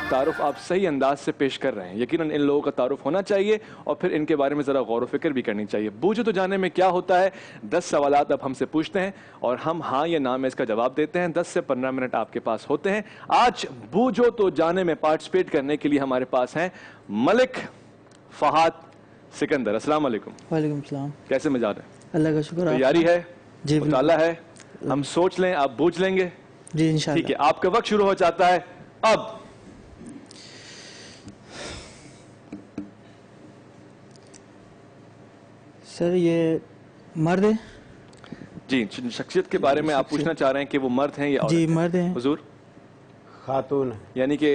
تعارف آپ صحیح انداز سے پیش کر رہے ہیں. یقیناً ان لوگوں کا تعارف ہونا چاہیے اور پھر ان کے بارے میں ذرا غور و فکر بھی کرنی چاہیے. بوجھو تو جانے میں کیا ہوتا ہے. 10 سوالات اب ہم سے پوچھتے ہیں اور ہم ہاں یا نہ میں اس کا جواب دیتے ہیں. 10 سے 15 منٹ آپ کے پاس ہوتے ہیں. آج بوجھو تو جانے میں پارٹیسپیٹ کرنے کے لیے ہمارے پاس ہیں ملک فہد سکندر. السلام علیکم. وعلیکم السلام. کیسے مزاج ہے؟ اللہ کا شکر. تیاری ہے؟ جی مطالعہ ہے؟ ہم سوچ لیں آپ بوجھ لیں گے. جی انشاءاللہ. ٹھیک ہے آپ کا وقت شروع ہو جاتا ہے اب. سر یہ مرد ہے؟ جی شخصیت کے بارے میں آپ پوچھنا چاہ رہے ہیں کہ وہ مرد ہیں یا عورت جی ہیں؟ مرد ہیں. حضور خاتون. یعنی کہ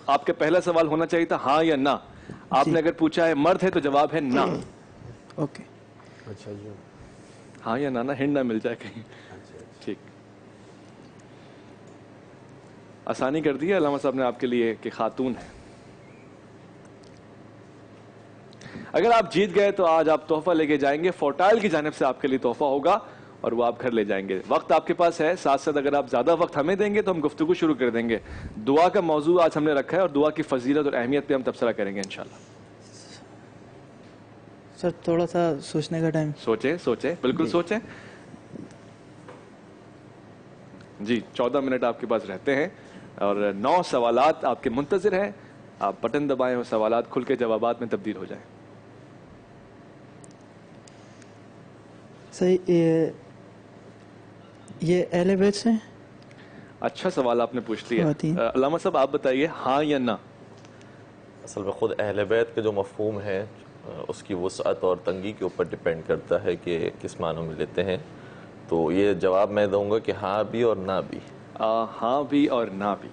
آپ کا پہلا سوال ہونا چاہیے تھا ہاں یا نہ. آپ نے اگر پوچھا ہے مرد ہے تو جواب ہے نہ. اوکے. اچھا جی. ہاں یا نہ ہنٹ نہ مل جائے کہیں. ٹھیک آسانی کر دی ہے علامہ صاحب نے آپ کے لیے کہ خاتون ہے. اگر آپ جیت گئے تو آج آپ تحفہ لے کے جائیں گے. فورٹائل کی جانب سے آپ کے لیے تحفہ ہوگا اور وہ آپ گھر لے جائیں گے. وقت آپ کے پاس ہے. ساتھ ساتھ اگر آپ زیادہ وقت ہمیں دیں گے تو ہم گفتگو شروع کر دیں گے. دعا کا موضوع آج ہم نے رکھا ہے اور دعا کی فضیلت اور اہمیت پہ ہم تبصرہ کریں گے انشاءاللہ. سر تھوڑا سا سوچنے کا ٹائم. سوچیں بالکل سوچیں. جی 14 منٹ آپ کے پاس رہتے ہیں اور 9 سوالات آپ کے منتظر ہیں. آپ بٹن دبائیں اور سوالات کھل کے جوابات میں تبدیل ہو جائیں. صحیح. یہ اہل بیت سے؟ اچھا سوال آپ نے پوچھ لیا. علامہ صاحب آپ بتائیے ہاں یا نہ. اصل میں خود اہل بیت کا جو مفہوم ہے اس کی وسعت اور تنگی کے اوپر ڈیپینڈ کرتا ہے کہ کس معنوں میں لیتے ہیں. تو یہ جواب میں دوں گا کہ ہاں بھی اور نہ بھی. ہاں بھی اور نہ بھی.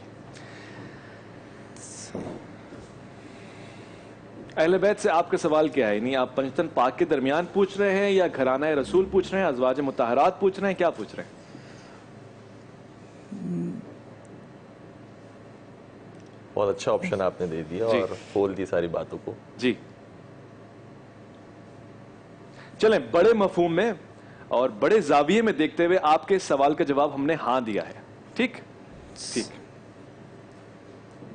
اہل بیت سے آپ کا سوال کیا ہے؟ یعنی آپ پنجتن پاک کے درمیان پوچھ رہے ہیں یا گھرانہ رسول پوچھ رہے ہیں، ازواج مطہرات پوچھ رہے ہیں، کیا پوچھ رہے ہیں؟ بہت اچھا آپشن آپ نے دے دیا اور کھول دی ساری باتوں کو. جی چلیں بڑے مفہوم میں اور بڑے زاویے میں دیکھتے ہوئے آپ کے سوال کا جواب ہم نے ہاں دیا ہے. ٹھیک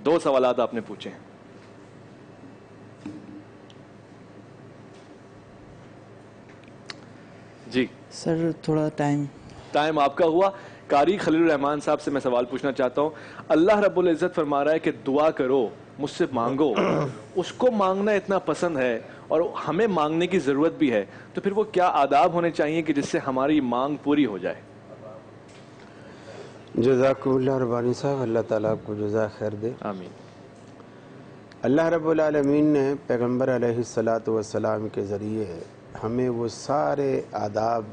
2 سوالات آپ نے پوچھے ہیں. جی سر تھوڑا ٹائم آپ کا ہوا. قاری خلیل الرحمان صاحب سے میں سوال پوچھنا چاہتا ہوں. اللہ رب العزت فرما رہا ہے کہ دعا کرو، مجھ سے مانگو. اس کو مانگنا اتنا پسند ہے اور ہمیں مانگنے کی ضرورت بھی ہے، تو پھر وہ کیا آداب ہونے چاہیے کہ جس سے ہماری مانگ پوری ہو جائے؟ جزاکم اللہ ربانی صاحب، اللہ تعالیٰ آپ کو جزا خیر دے. آمین. اللہ رب العالمین نے پیغمبر علیہ السلام کے ذریعے ہمیں وہ سارے آداب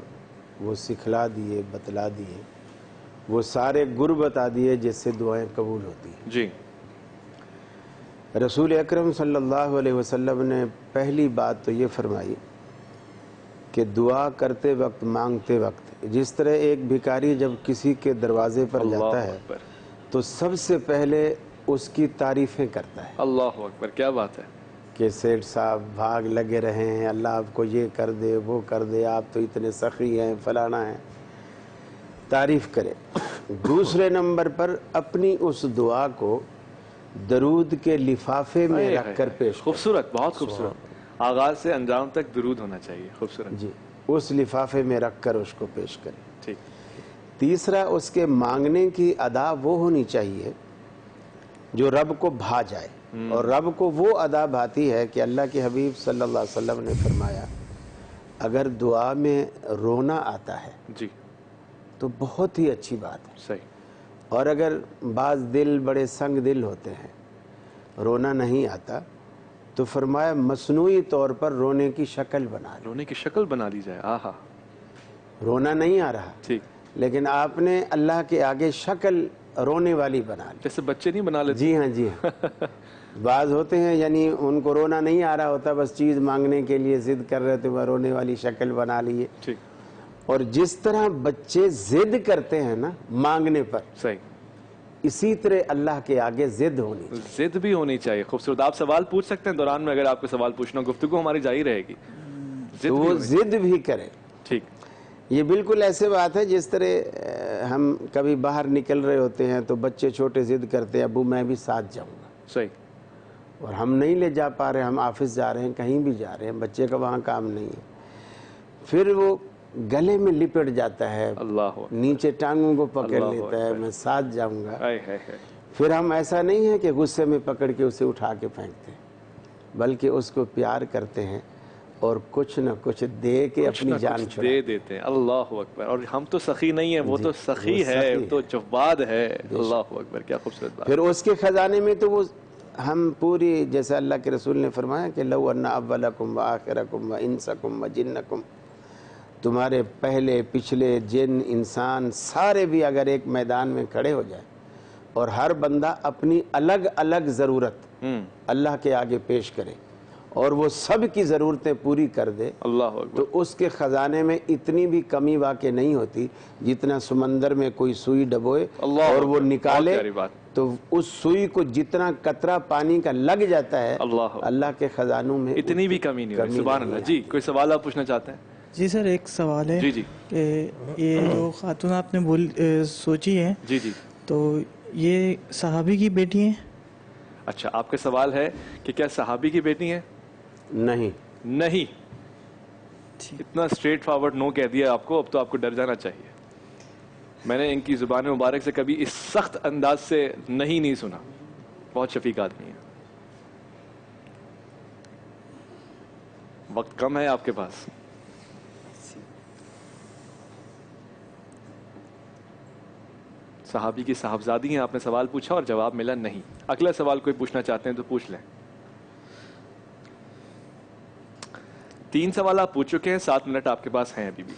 وہ سکھلا دیے، بتلا دیے، وہ سارے گر بتا دیے جس سے دعائیں قبول ہوتی ہیں. جی رسول اکرم صلی اللہ علیہ وسلم نے پہلی بات تو یہ فرمائی کہ دعا کرتے وقت، مانگتے وقت، جس طرح ایک بھکاری جب کسی کے دروازے پر جاتا ہے تو سب سے پہلے اس کی تعریفیں کرتا ہے. اللہ اکبر، کیا بات ہے کہ سیٹھ صاحب بھاگ لگے رہے ہیں، اللہ آپ کو یہ کر دے، وہ کر دے، آپ تو اتنے سخی ہیں، فلانا ہیں، تعریف کرے. دوسرے نمبر پر اپنی اس دعا کو درود کے لفافے میں رکھ کر پیش کرے. خوبصورت، بہت خوبصورت. آغاز سے انجام تک درود ہونا چاہیے. خوبصورت. جی اس لفافے میں رکھ کر اس کو پیش کرے. ٹھیک. تیسرا اس کے مانگنے کی ادا وہ ہونی چاہیے جو رب کو بھا جائے. اور رب کو وہ ادا بھاتی ہے کہ اللہ کے حبیب صلی اللہ علیہ وسلم نے فرمایا اگر دعا میں رونا آتا ہے جی تو بہت ہی اچھی بات ہے. صحیح. اور اگر بعض دل بڑے سنگ دل ہوتے ہیں، رونا نہیں آتا، تو فرمایا مصنوعی طور پر رونے کی شکل بنا لی. رونے کی شکل بنا لی جائے. آہا. رونا نہیں آ رہا ٹھیک، لیکن آپ نے اللہ کے آگے شکل رونے والی بنا لی. جیسے بچے نہیں بنا لیتے. جی ہاں جی ہاں. بعض ہوتے ہیں یعنی ان کو رونا نہیں آ رہا ہوتا، بس چیز مانگنے کے لیے ضد کر رہے تھے، وہ رونے والی شکل بنا لیے. ٹھیک. اور جس طرح بچے ضد کرتے ہیں نا مانگنے پر، صحیح، اسی طرح اللہ کے آگے ضد ہونی چاہیے. ضد بھی ہونی چاہیے. خوبصورت. آپ سوال پوچھ سکتے ہیں دوران میں اگر آپ کو سوال پوچھنا، گفتگو ہماری جاری رہے گی. تو وہ ضد بھی کرے. ٹھیک. یہ بالکل ایسے بات ہے جس طرح ہم کبھی باہر نکل رہے ہوتے ہیں تو بچے چھوٹے ضد کرتے ہیں ابو میں بھی ساتھ جاؤں گا. صحیح. اور ہم نہیں لے جا پا رہے, ہم آفس جا رہے ہیں, کہیں بھی جا رہے ہیں, بچے کا وہاں کام نہیں ہے, پھر وہ گلے میں لپٹ جاتا ہے, اللہ نیچے ٹانگوں کو پکڑ اللہ لیتا ہے, میں ساتھ جاؤں گا. ہے. پھر ہم ایسا نہیں ہے کہ غصے میں پکڑ کے اسے اٹھا کے پھینکتے ہیں, بلکہ اس کو پیار کرتے ہیں اور کچھ نہ کچھ دے کے اپنی جان چھڑا دے دیتے ہیں. اللہ اکبر. اور ہم تو سخی نہیں ہیں, وہ تو سخی ہے, تو جواد ہے. اللہ اکبر, کیا خوبصورت بات. پھر اس کے خزانے میں تو وہ ہم پوری, جیسے اللہ کے رسول نے فرمایا کہ لو ان اولکم وآخرکم وانسکم وجنکم, تمہارے پہلے پچھلے جن انسان سارے بھی اگر ایک میدان میں کھڑے ہو جائیں اور ہر بندہ اپنی الگ الگ ضرورت اللہ کے آگے پیش کرے اور وہ سب کی ضرورتیں پوری کر دے, اللہ اکبر. تو اس کے خزانے میں اتنی بھی کمی واقع نہیں ہوتی جتنا سمندر میں کوئی سوئی ڈبوئے اور وہ نکالے, تو اس سوئی کو جتنا قطرہ پانی کا لگ جاتا ہے اللہ کے خزانوں میں اتنی بھی کمی نہیں ہوتی. سبحان اللہ. جی کوئی سوال آپ پوچھنا چاہتے ہیں؟ جی سر, ایک سوال ہے جی کہ یہ جو خاتون آپ نے سوچی ہے, جی تو یہ صحابی کی بیٹی ہیں؟ اچھا, آپ کا سوال ہے کہ کیا صحابی کی بیٹی ہیں؟ نہیں. اتنا اسٹریٹ فارورڈ نو کہہ دیا آپ کو, اب تو آپ کو ڈر جانا چاہیے. میں نے ان کی زبان مبارک سے کبھی اس سخت انداز سے نہیں سنا. بہت شفیق آدمی ہے. وقت کم ہے آپ کے پاس. صحابی کی صاحبزادی ہیں, آپ نے سوال پوچھا اور جواب ملا نہیں. اگلا سوال کوئی پوچھنا چاہتے ہیں تو پوچھ لیں. 3 سوال آپ پوچھ چکے ہیں, 7 منٹ آپ کے پاس ہیں ابھی بھی.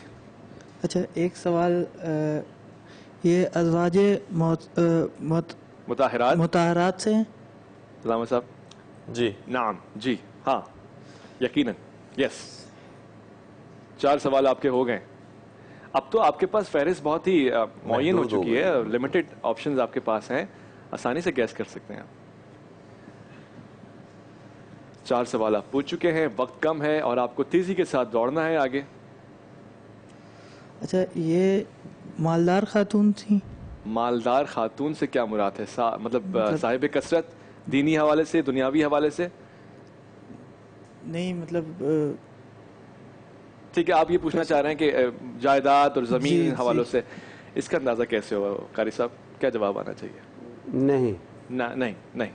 اچھا, ایک سوال, یہ ازواج مطہرات سے ہیں؟ علامہ صاحب. جی نعم. جی ہاں, یقیناً, یس. 4 سوال آپ کے ہو گئے. اب تو آپ کے پاس فہرست بہت ہی معین ہو چکی ہے, لمیٹڈ آپشنز آپ کے پاس ہیں, آسانی سے گیس کر سکتے ہیں آپ. 4 سوال آپ پوچھ چکے ہیں, وقت کم ہے اور آپ کو تیزی کے ساتھ دوڑنا ہے آگے. اچھا, یہ مالدار خاتون تھی؟ مالدار خاتون سے کیا مراد ہے؟ مطلب صاحب کثرت, دینی حوالے سے, دنیاوی حوالے سے؟ نہیں, مطلب ٹھیک ہے, آپ یہ پوچھنا چاہ رہے ہیں کہ جائیداد اور زمین حوالوں سے. اس کا اندازہ کیسے ہوا قاری صاحب, کیا جواب آنا چاہیے؟ نہیں.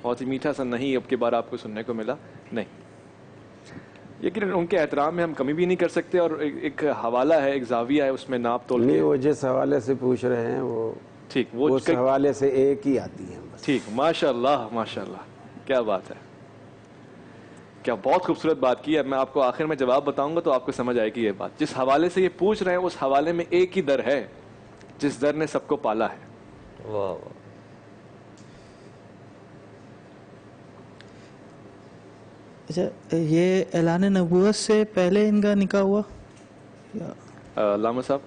بہت ہی میٹھا سا نہیں اب کی بار آپ کو سننے کو ملا. نہیں, لیکن ان کے احترام میں ہم کمی بھی نہیں کر سکتے, اور ایک حوالہ ہے, ایک زاویہ ہے, اس میں ناپ تول نہیں, وہ جس حوالے سے پوچھ رہے ہیں وہ ٹھیک, وہ اس حوالے سے ایک ہی آتی ہے. ٹھیک, ماشاء اللہ ماشاء اللہ, کیا بات ہے, کیا بہت خوبصورت بات کی ہے. میں آپ کو آخر میں جواب بتاؤں گا تو آپ کو سمجھ آئے گی یہ بات. جس حوالے سے یہ پوچھ رہے ہیں اس حوالے میں ایک ہی در ہے, جس در نے سب کو پالا ہے. واہ واہ. اچھا, یہ اعلان نبوت سے پہلے ان کا نکاح ہوا؟ علامہ صاحب,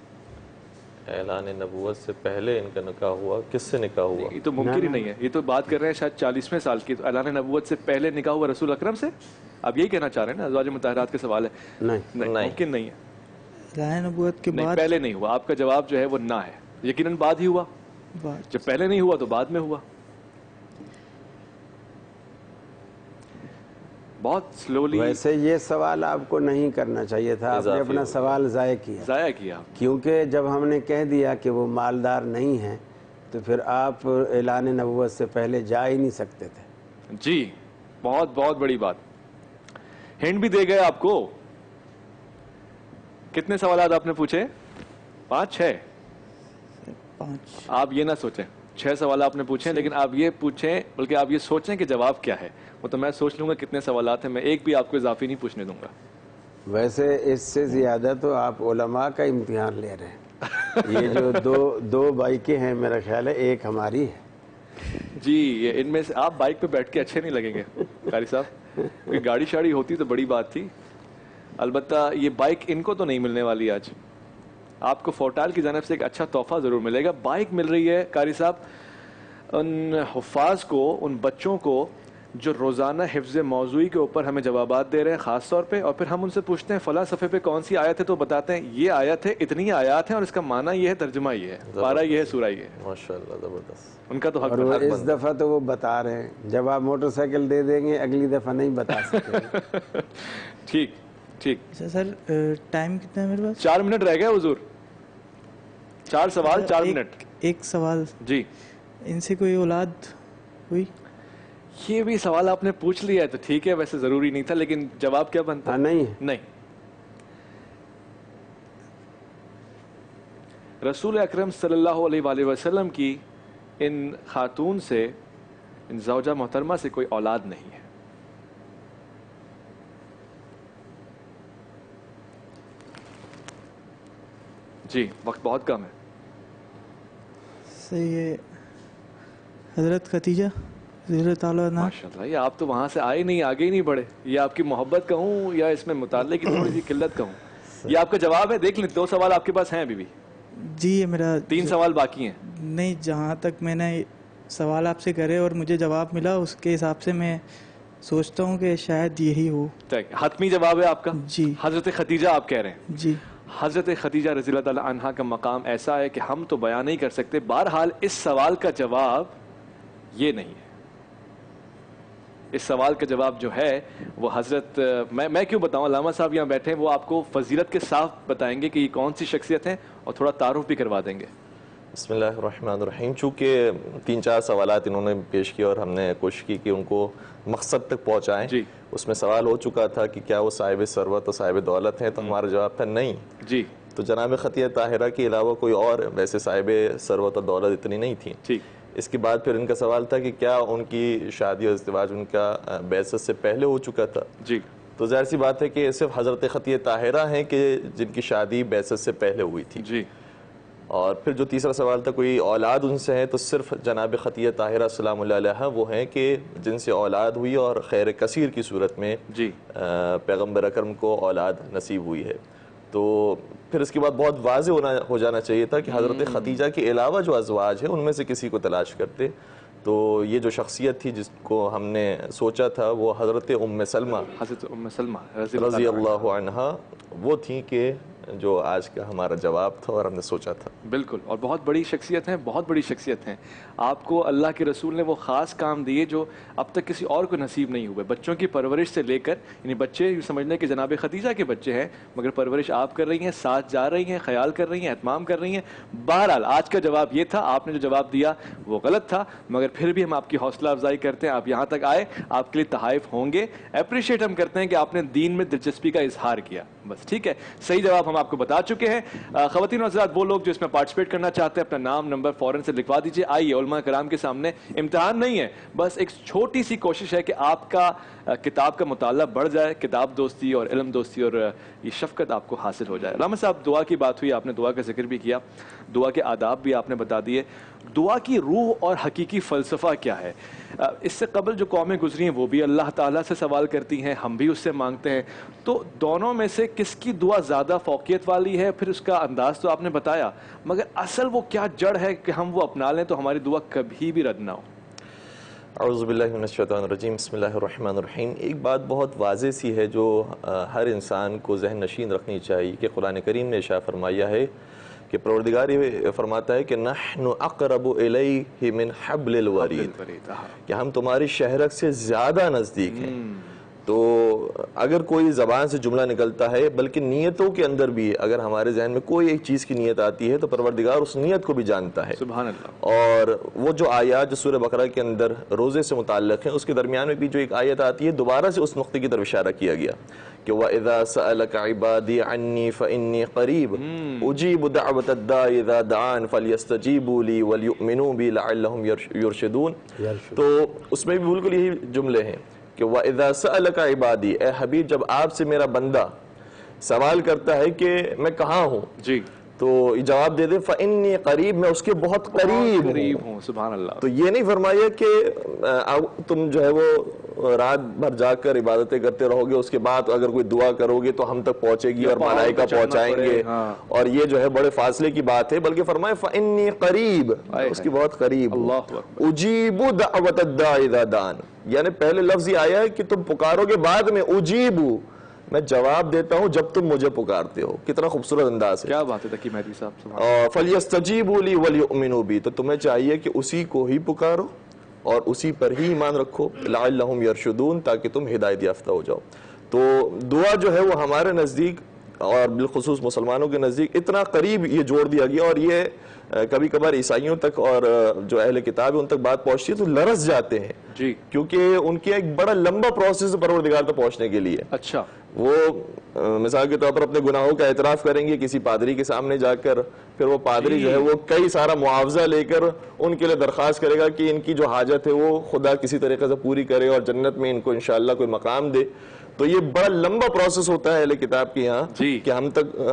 اعلان نبوت سے پہلے ان کا نکاح ہوا؟ کس سے نکاح ہوا؟ یہ تو ممکن ہی نہیں ہے. یہ تو بات کر رہے ہیں شاید 40ویں سال کی. اعلان نبوت سے پہلے نکاح ہوا رسول اکرم سے؟ آپ یہی کہنا چاہ رہے ہیں نا, ازواج مطہرات کے سوال ہے. نہیں, ممکن نہیں ہے. اعلان نبوت کے بعد پہلے نہیں ہوا. آپ کا جواب جو ہے وہ نہ ہے. یقیناً بعد ہی ہوا. جب پہلے نہیں ہوا تو بعد میں ہوا. بہت سلولی. ویسے یہ سوال آپ کو نہیں کرنا چاہیے تھا, آپ نے اپنا سوال ضائع کیا. کیونکہ جب ہم نے کہہ دیا کہ وہ مالدار نہیں ہیں تو پھر آپ اعلان نبوت سے پہلے جا ہی نہیں سکتے تھے. جی, بہت بہت بڑی بات. ہنٹ بھی دے گئے آپ کو. کتنے سوالات آپ نے پوچھے؟ 5 6. آپ یہ نہ سوچیں 6 سوال آپ نے پوچھے, لیکن آپ یہ پوچھیں, بلکہ آپ یہ سوچیں کہ جواب کیا ہے. وہ تو میں سوچ لوں گا کتنے سوالات ہیں, میں ایک بھی آپ کو اضافی نہیں پوچھنے دوں گا. ویسے اس سے زیادہ تو آپ علماء کا امتحان لے رہے ہیں. یہ جو دو بائکیں ہیں میرا خیال ہے ایک ہماری ہے. جی, ان میں سے آپ بائک پہ بیٹھ کے اچھے نہیں لگیں گے قاری صاحب. کوئی گاڑی شاڑی ہوتی تو بڑی بات تھی. البتہ یہ بائک ان کو تو نہیں ملنے والی آج. آپ کو فورٹال کی جانب سے ایک اچھا تحفہ ضرور ملے گا. بائک مل رہی ہے قاری صاحب ان حفاظ کو, ان بچوں کو جو روزانہ حفظ موضوعی کے اوپر ہمیں جوابات دے رہے ہیں خاص طور پہ, اور پھر ہم ان سے پوچھتے ہیں فلاں صفحے پہ کون سی آیت ہے, تو بتاتے ہیں یہ آیت ہے, اتنی آیات ہیں اور اس کا معنی یہ ہے, ترجمہ یہ ہے, پارہ یہ ہے, سورہ یہ ہے. ماشاءاللہ زبردست. ان کا تو حق اور وہ اس دفعہ تو وہ بتا رہے ہیں, جب آپ موٹر سائیکل دے دیں گے اگلی دفعہ نہیں بتا سکتے. ٹھیک ٹھیک. اچھا سر, ٹائم کتنا ہے میرے پاس؟ 4 منٹ رہ گئے حضور, 4 سوال 4 منٹ. ایک سوال, جی ان سے کوئی اولاد ہوئی؟ یہ بھی سوال آپ نے پوچھ لیا ہے تو ٹھیک ہے, ویسے ضروری نہیں تھا, لیکن جواب کیا بنتا ہے؟ نہیں نہیں. رسول اکرم صلی اللہ علیہ وآلہ وسلم کی ان خاتون سے, ان زوجہ محترمہ سے کوئی اولاد نہیں ہے. جی وقت بہت کم ہے. صحیح ہے. حضرت خدیجہ رضی اللہ تعالیٰ عنہا. ماشاءاللہ, یہ آپ تو وہاں سے آئے نہیں, آگے ہی نہیں بڑھے. یہ آپ کی محبت کہوں یا اس میں مطالعے کی تھوڑی سی قلت کہوں, یہ آپ کا جواب ہے. دیکھ لیں 2 سوال آپ کے پاس ہیں ابھی بھی, جی یہ میرا 3 سوال باقی ہیں. نہیں, جہاں تک میں نے سوال آپ سے کرے اور مجھے جواب ملا اس کے حساب سے میں سوچتا ہوں کہ شاید یہی ہو. حتمی جواب ہے آپ کا؟ جی. حضرت خدیجہ آپ کہہ رہے ہیں؟ جی. حضرت خدیجہ رضی اللہ تعالی عنہا کا مقام ایسا ہے کہ ہم تو بیان نہیں کر سکتے. بہرحال اس سوال کا جواب یہ نہیں ہے. اس سوال کا جواب جو ہے وہ حضرت, میں کیوں بتاؤں, علامہ صاحب یہاں بیٹھے ہیں, وہ آپ کو فضیلت کے صاف بتائیں گے کہ یہ کون سی شخصیت ہیں, اور تھوڑا تعارف بھی کروا دیں گے. بسم اللہ الرحمن الرحیم. چونکہ 3-4 سوالات انہوں نے پیش کیے اور ہم نے کوشش کی کہ ان کو مقصد تک پہنچائیں. جی. اس میں سوال ہو چکا تھا کہ کیا وہ صاحب ثروت اور صاحب دولت ہیں, تو ہمارا جواب تھا نہیں. جی. تو جناب خدیجہ طاہرہ کے علاوہ کوئی اور ویسے صاحب ثروت اور دولت اتنی نہیں تھی. ٹھیک. اس کے بعد پھر ان کا سوال تھا کہ کیا ان کی شادی اور ازدواج ان کا بعثت سے پہلے ہو چکا تھا. جی. تو ظاہر سی بات ہے کہ صرف حضرت خدیجہ طاہرہ ہیں کہ جن کی شادی بعثت سے پہلے ہوئی تھی. جی. اور پھر جو تیسرا سوال تھا کوئی اولاد ان سے ہے, تو صرف جناب خدیجہ طاہرہ سلام اللہ علیہا وہ ہیں کہ جن سے اولاد ہوئی اور خیر کثیر کی صورت میں جی. پیغمبر اکرم کو اولاد نصیب ہوئی ہے. تو پھر اس کے بعد بہت واضح ہو جانا چاہیے تھا کہ حضرت خدیجہ کے علاوہ جو ازواج ہیں ان میں سے کسی کو تلاش کرتے. تو یہ جو شخصیت تھی جس کو ہم نے سوچا تھا وہ حضرت ام سلمہ, حضرت ام سلمہ رضی اللہ عنہا, وہ تھیں کہ جو آج کا ہمارا جواب تھا اور ہم نے سوچا تھا. بالکل, اور بہت بڑی شخصیت ہیں, بہت بڑی شخصیت ہیں. آپ کو اللہ کے رسول نے وہ خاص کام دیے جو اب تک کسی اور کو نصیب نہیں ہوئے. بچوں کی پرورش سے لے کر, یعنی بچے یوں سمجھ لیں کہ جناب خدیجہ کے بچے ہیں, مگر پرورش آپ کر رہی ہیں, ساتھ جا رہی ہیں, خیال کر رہی ہیں, اہتمام کر رہی ہیں. بہرحال آج کا جواب یہ تھا, آپ نے جو جواب دیا وہ غلط تھا, مگر پھر بھی ہم آپ کی حوصلہ افزائی کرتے ہیں. آپ یہاں تک آئے, آپ کے لیے تحائف ہوں گے. اپریشیٹ ہم کرتے ہیں کہ آپ نے دین میں دلچسپی کا اظہار کیا, بس ٹھیک ہے. صحیح جواب ہم آپ کو بتا چکے ہیں. خواتین و حضرات, وہ لوگ جو اس میں پارٹیسپیٹ کرنا چاہتے ہیں اپنا نام نمبر فوراً سے لکھوا دیجیے. آئیے, علماء کرام کے سامنے امتحان نہیں ہے, بس ایک چھوٹی سی کوشش ہے کہ آپ کا کتاب کا مطالعہ بڑھ جائے, کتاب دوستی اور علم دوستی اور یہ شفقت آپ کو حاصل ہو جائے. علامہ صاحب, دعا کی بات ہوئی, آپ نے دعا کا ذکر بھی کیا, دعا کے آداب بھی آپ نے بتا دیے. دعا کی روح اور حقیقی فلسفہ کیا ہے؟ اس سے قبل جو قومیں گزری ہیں وہ بھی اللہ تعالیٰ سے سوال کرتی ہیں, ہم بھی اس سے مانگتے ہیں. تو دونوں میں سے کس کی دعا زیادہ فوقیت والی ہے؟ پھر اس کا انداز تو آپ نے بتایا, مگر اصل وہ کیا جڑ ہے کہ ہم وہ اپنا لیں تو ہماری دعا کبھی بھی رد نہ ہو؟ اعوذ باللہ من الشیطان الرجیم. بسم اللہ الرحمن الرحیم. ایک بات بہت واضح سی ہے جو ہر انسان کو ذہن نشین رکھنی چاہیے کہ قرآن کریم نے ارشاد فرمایا ہے کہ پروردگار یہ فرماتا ہے کہ نحن اقرب الیہ من حبل الورید, کہ ہم تمہاری شہرک سے زیادہ نزدیک ہیں. تو اگر کوئی زبان سے جملہ نکلتا ہے, بلکہ نیتوں کے اندر بھی اگر ہمارے ذہن میں کوئی ایک چیز کی نیت آتی ہے تو پروردگار اس نیت کو بھی جانتا ہے. سبحان اللہ. اور وہ جو آیات جو سورہ بقرہ کے اندر روزے سے متعلق ہیں, اس کے درمیان میں بھی جو ایک آیت آتی ہے, دوبارہ سے اس نقطے کی طرف اشارہ کیا گیا کہ وَإِذَا سَأَلَكَ عِبَادِي عَنِّي فَإِنِّي قَرِيبٌ أُجِيبُ دَعْوَةَ الدَّاعِ إِذَا دَعَانِ فَلْيَسْتَجِيبُوا لِي وَلْيُؤْمِنُوا بِي لَعَلَّهُمْ يُرْشِدُونَ. تو اس میں بھی بالکل یہی جملے ہیں کہ وَإِذَا سَأَلَكَ عِبَادِي, اے حبیب جب آپ سے میرا بندہ سوال کرتا ہے کہ میں کہاں ہوں, جی, تو جواب دے دے فَإِنِّي قریب, میں اس کے بہت قریب ہوں. سبحان اللہ. تو یہ نہیں فرمایا کہ تم جو ہے وہ رات بھر جاگ کر عبادتیں کرتے رہو گے، اس کے بعد اگر کوئی دعا کرو گے تو ہم تک پہنچے گی اور ملائکہ پہنچائیں گے، اور یہ جو ہے بڑے فاصلے کی بات ہے، بلکہ فرمائے فَإِنِّي قریب، اس کی بہت قریب ہوں، اجیب دعوت الداعی اذا دعان، یعنی پہلے لفظ یہ آیا ہے کہ تم پکارو گے، بعد میں اجیب، میں جواب دیتا ہوں جب تم مجھے پکارتے ہو. کتنا خوبصورت انداز ہے. کیا بات ہے تقی مہدی صاحب. فَلْيَسْتَجِيبُوا لِي وَلْيُؤْمِنُوا بِي، تو تمہیں چاہیے کہ اسی کو ہی پکارو اور اسی پر ہی ایمان رکھو، لَعَلَّهُمْ يَرْشُدُونَ، تاکہ تم ہدایت یافتہ ہو جاؤ. تو دعا جو ہے وہ ہمارے نزدیک اور بالخصوص مسلمانوں کے نزدیک اتنا قریب یہ جوڑ دیا گیا، اور یہ کبھی کبھار عیسائیوں تک اور جو اہل کتاب ہے ان تک بات پہنچتی ہے تو لرز جاتے ہیں جی، کیونکہ ان کی ایک بڑا لمبا پروسیس پروردگار تک پہنچنے کے لیے. اچھا، وہ مثال کے طور پر اپنے گناہوں کا اعتراف کریں گے کسی پادری کے سامنے جا کر، پھر وہ پادری جو ہے وہ کئی سارا معاوضہ لے کر ان کے لیے درخواست کرے گا کہ ان کی جو حاجت ہے وہ خدا کسی طریقے سے پوری کرے اور جنت میں ان کو انشاءاللہ کوئی مقام دے. تو یہ بڑا لمبا پروسیس ہوتا ہے اہل کتاب کے یہاں کہ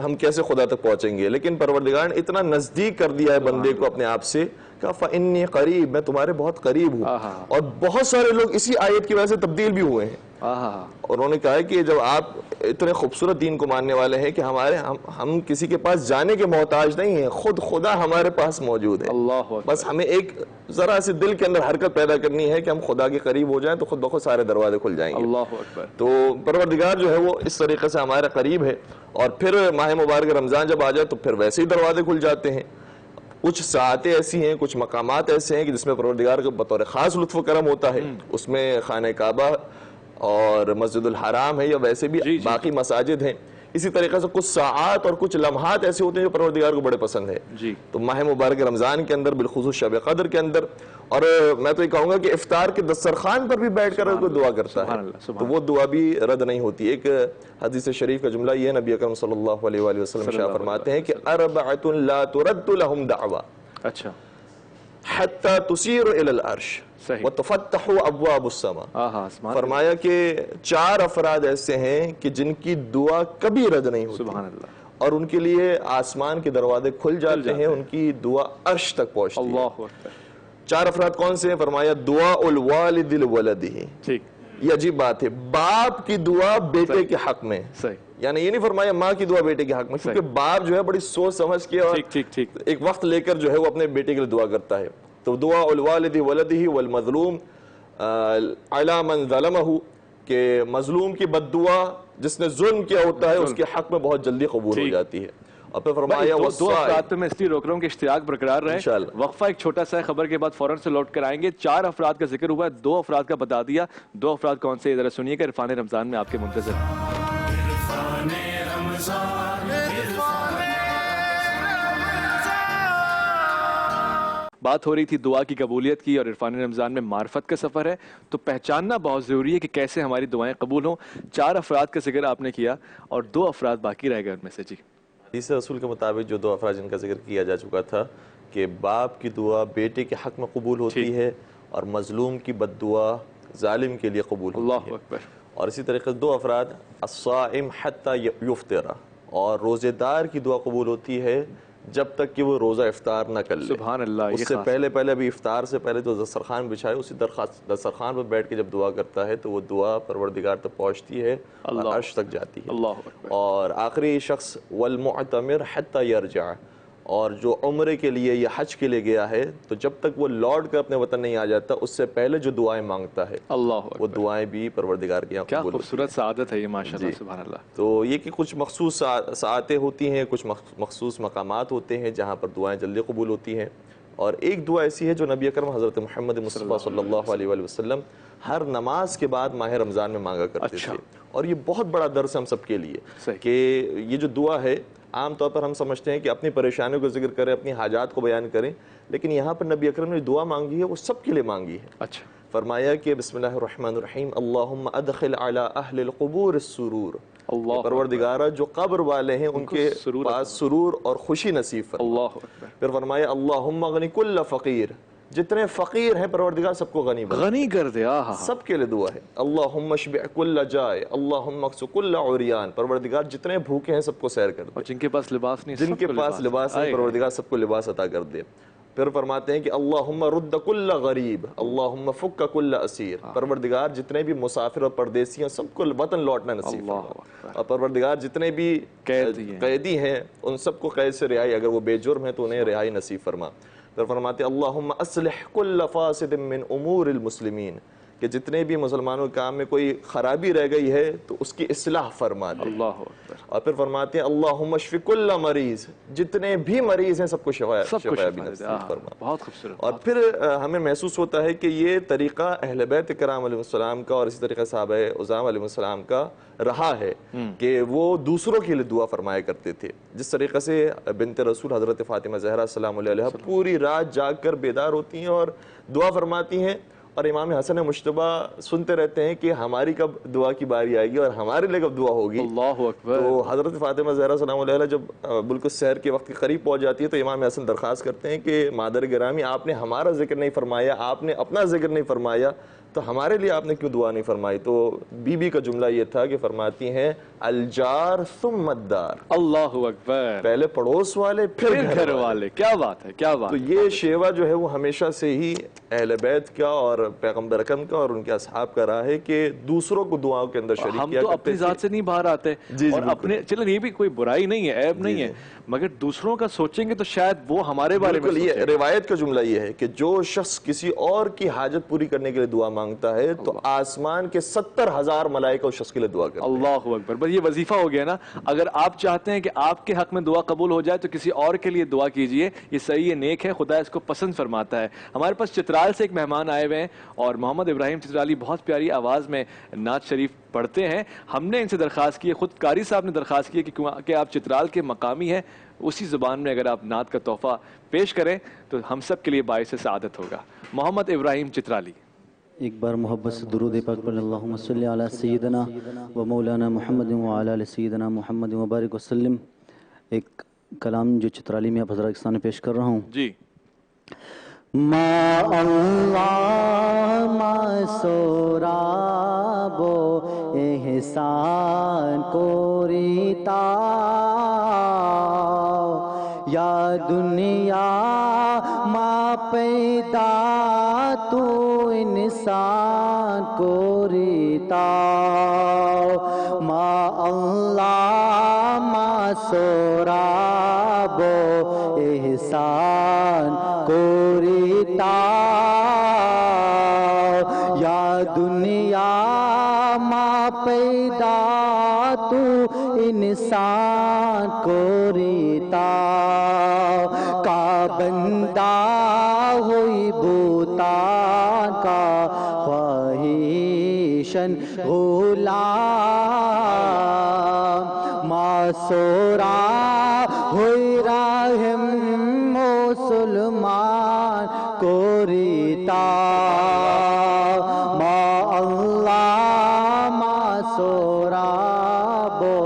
ہم کیسے خدا تک پہنچیں گے، لیکن پروردگار نے اتنا نزدیک کر دیا ہے بندے کو اپنے آپ سے، کہا فَإِنِّي قریب، میں تمہارے بہت قریب ہوں. اور بہت سارے لوگ اسی آیت کی وجہ سے تبدیل بھی ہوئے ہیں. اور انہوں نے کہا ہے کہ جب آپ اتنے خوبصورت دین کو ماننے والے ہیں کہ ہم کسی کے پاس جانے کے محتاج نہیں ہیں، خود خدا ہمارے پاس موجود ہے، بس ہمیں ایک ذرا سے دل کے اندر حرکت پیدا کرنی ہے کہ ہم خدا کے قریب ہو جائیں تو خود بخود سارے دروازے کھل جائیں گے. اللہ اکبر. تو پروردگار جو ہے وہ اس طریقے سے ہمارے قریب ہے. اور پھر ماہ مبارک رمضان جب آ جائے تو پھر ویسے ہی دروازے کھل جاتے ہیں. کچھ ساعتیں ایسی ہیں، کچھ مقامات ایسے ہیں کہ جس میں پروردگار کو بطور خاص لطف و کرم ہوتا ہے. اس میں خانہ کعبہ اور مسجد الحرام ہے یا ویسے بھی باقی مساجد ہیں. اسی طریقے سے کچھ ساعات اور کچھ لمحات ایسے ہوتے ہیں جو پروردگار کو بڑے پسند ہے. تو ماہ مبارک رمضان کے اندر بالخصوص شب قدر کے اندر، اور میں تو یہ کہوں گا کہ افطار کے دسترخوان پر بھی بیٹھ کر کوئی دعا کرتا ہے تو وہ دعا بھی رد نہیں ہوتی. ایک حدیث شریف کا جملہ یہ ہے، نبی اکرم صلی اللہ علیہ وآلہ وسلم شاہ فرماتے ہیں کہ اربعۃ لا ترد لهم دعوی اچھا حتی تصیر الی العرش وتفتح ابواب السماء. فرمایا کہ 4 افراد ایسے ہیں کہ جن کی دعا کبھی رد نہیں ہوتی، سبحان اللہ، اور ان کے لیے آسمان کے دروازے کھل جاتے ہیں، ان کی دعا عرش تک پہنچتی ہے. اللہ اکبر. 4 افراد کون سے ہیں؟ فرمایا دعا الوالد لولدہ. ٹھیک، یہ عجیب بات ہے، باپ کی دعا بیٹے کے حق میں. صحیح، یعنی یہ نہیں فرمایا ماں کی دعا بیٹے کے حق میں، کیونکہ باپ جو ہے بڑی سوچ سمجھ کے اور ایک وقت لے کر جو ہے وہ اپنے بیٹے کے لیے دعا کرتا ہے. تو دعا الوالد ولدہ والمظلوم علی من ظلمہ، کہ مظلوم کی بد دعا جس نے ظلم کیا ہوتا ہے اس کے حق میں بہت جلدی قبول ہو جاتی ہے. اور پھر فرمایا دو افراد پہ میں اس لیے روک رہا ہوں کہ اشتراک برقرار رہے. وقفہ ایک چھوٹا سا خبر کے بعد فوراً سے لوٹ کر آئیں گے. 4 افراد کا ذکر ہوا ہے، 2 افراد کا بتا دیا. 2 افراد کون سے ذرا سنیے گا. عرفان رمضان میں آپ کے منتظر. بات ہو رہی تھی دعا کی قبولیت کی، اور عرفان رمضان میں معرفت کا سفر ہے، تو پہچاننا بہت ضروری ہے کہ کیسے ہماری دعائیں قبول ہوں. 4 افراد کا ذکر آپ نے کیا اور 2 افراد باقی رہ گئے ان میں سے. جی، حدیث رسول کے مطابق جو 2 افراد جن کا ذکر کیا جا چکا تھا کہ باپ کی دعا بیٹے کے حق میں قبول ہوتی ہے اور مظلوم کی بد دعا ظالم کے لیے قبول ہوتی ہے. اللہ اکبر. اور اسی طریقے سے 2 افراد الصائم حتی یفطر، اور روزے دار کی دعا قبول ہوتی ہے جب تک کہ وہ روزہ افطار نہ کر لے. سبحان اللہ. اس سے پہلے ابھی افطار سے پہلے جو دسترخوان بچھائے اسی دسترخوان پر بیٹھ کے جب دعا کرتا ہے تو وہ دعا پروردگار تک پہنچتی ہے اور عرش تک جاتی ہے. اللہ اکبر. اور آخری شخص والمعتمر حتی یرجع، اور جو عمرے کے لیے یا حج کے لیے گیا ہے تو جب تک وہ لوٹ کر اپنے وطن نہیں آ جاتا اس سے پہلے جو دعائیں مانگتا ہے اللہ وہ دعائیں بھی پروردگار کے یہاں قبول ہوتی ہیں. کیا خوبصورت سعادت ہے یہ، ماشاءاللہ. سبحان اللہ. تو یہ کہ کچھ مخصوص ساعتیں ہوتی ہیں، کچھ مخصوص مقامات ہوتے ہیں جہاں پر دعائیں جلدی قبول ہوتی ہیں. اور ایک دعا ایسی ہے جو نبی اکرم حضرت محمد مصطفیٰ صلی اللہ علیہ وآلہ وسلم ہر نماز کے بعد ماہ رمضان میں مانگا کرتے تھے. اور یہ بہت بڑا درس ہم سب کے لیے کہ یہ جو دعا ہے عام طور پر ہم سمجھتے ہیں کہ اپنی پریشانیوں کو ذکر کریں، اپنی حاجات کو بیان کریں، لیکن یہاں پر نبی اکرم نے دعا مانگی ہے وہ سب کے لیے مانگی ہے. اچھا. فرمایا کہ بسم اللہ الرحمن الرحیم اللہم ادخل علی اہل القبور السرور. پروردگارہ جو قبر والے ہیں ان کے پاس سرور اور خوشی نصیب فرما. اللہ اکبر. پھر فرمایا اللہم اغنی کل فقیر، جتنے فقیر ہیں پروردگار سب کو غنی کر دے. سب کے لیے دعا ہے. اللہم اشبع کل جائع اللہم اکسو کل عریان، پروردگار جتنے بھوکے ہیں سب کو سیر کر دے. اور جن کے پاس لباس نہیں پروردگار سب کو لباس عطا کر دے. پھر فرماتے ہیں کہ اللہم رد کل غریب، اللہم فک کل اسیر، پروردگار جتنے بھی مسافر اور پردیسی ہیں سب کو وطن لوٹنا نصیب فرما، اور پروردگار جتنے بھی قیدی ہیں ان سب کو قید سے رہائی، اگر وہ بے جرم ہیں تو انہیں رہائی نصیب فرما۔ پھر فرماتے ہیں اللہم اصلح کل فاسد من امور المسلمین، کہ جتنے بھی مسلمانوں کے کام میں کوئی خرابی رہ گئی ہے تو اس کی اصلاح فرما دے۔ اللہ اکبر۔ اور پھر فرماتے ہیں اللہم اشفی کل مریض، جتنے بھی مریض ہیں سب کو شفا بھی نصیب فرما۔ بہت خوبصورت۔ اور پھر ہمیں محسوس ہوتا ہے کہ یہ طریقہ اہل بیت کرام علیہ السلام کا اور اسی طریقہ صحابہ عظام علیہ السلام کا رہا ہے کہ وہ دوسروں کے لیے دعا فرمایا کرتے تھے، جس طریقے سے بنت رسول حضرت فاطمہ زہرا السلام علیہ پوری رات جاگ کر بیدار ہوتی ہیں اور دعا فرماتی ہیں، اور امام حسن مجتبی سنتے رہتے ہیں کہ ہماری کب دعا کی باری آئے گی اور ہمارے لیے کب دعا ہوگی۔ اللہ اکبر۔ تو حضرت فاطمہ زہرا سلام علیہ جب بالکل سحر کے وقت کے قریب پہنچ جاتی ہے تو امام حسن درخواست کرتے ہیں کہ مادر گرامی آپ نے ہمارا ذکر نہیں فرمایا، آپ نے اپنا ذکر نہیں فرمایا، تو ہمارے لیے آپ نے کیوں دعا نہیں فرمائی؟ تو بی بی کا جملہ یہ تھا کہ فرماتی ہیں الجار ثم الدار، اللہ اکبر، پہلے پڑوس والے پھر گھر والے۔ کیا بات ہے، کیا بات۔ تو یہ شیوا جو ہے وہ ہمیشہ سے ہی اہل بیت کا اور پیغمبر اکرم کا اور ان کے اصحاب کا رہا ہے کہ دوسروں کو دعاؤں کے اندر شریک کیا کرتے ہم تو اپنی ذات سے نہیں باہر آتے، اور اپنے چلیں یہ بھی کوئی برائی نہیں ہے، عیب نہیں ہے، مگر دوسروں کا سوچیں گے تو شاید وہ ہمارے بارے میں یہ روایت کا جملہ یہ ہے کہ جو شخص کسی اور کی حاجت پوری کرنے کے لیے دعا مانگتا ہے تو آسمان کے 70,000 ملائکہ اس شخص کے لیے دعا کرتے ہیں۔ اللہ اکبر۔ بس یہ وظیفہ ہو گیا نا، اگر آپ چاہتے ہیں کہ آپ کے حق میں دعا قبول ہو جائے تو کسی اور کے لیے دعا کیجئے، یہ صحیح ہے، نیک ہے، خدا اس کو پسند فرماتا ہے۔ ہمارے پاس چترال سے ایک مہمان آئے ہوئے ہیں اور محمد ابراہیم چترالی بہت پیاری آواز میں نعت شریف پڑھتے ہیں۔ ہم نے ان سے درخواست کی ہے، خود قاری صاحب نے درخواست کی ہے کہ آپ چترال کے مقامی ہیں، اسی زبان میں اگر آپ نعت کا تحفہ پیش کریں تو ہم سب کے لیے باعث سعادت ہوگا۔ محمد ابراہیم چترالی۔ ایک بار محبت سے درود پاک پڑھ اللہم صلی علی سیدنا و مولانا محمد و علی سیدنا محمد و بارک وسلم۔ ایک کلام جو چترالی میں آپ حضرات کے سامنے پیش کر رہا ہوں۔ جی۔ ما اللہ ما سورابو احسان کوریتا یا دنیا ما پیدا تو انسان کوریتا ما اللہ ما سورابو احسان کوریتا یا دنیا ما پیدا تو انسان کوریتا کا بندہ ہوئی بوتان کا خواہشن غلام معصورہ ہوئی راہم مسلمان کوریتا ما اللہ معصورہ بو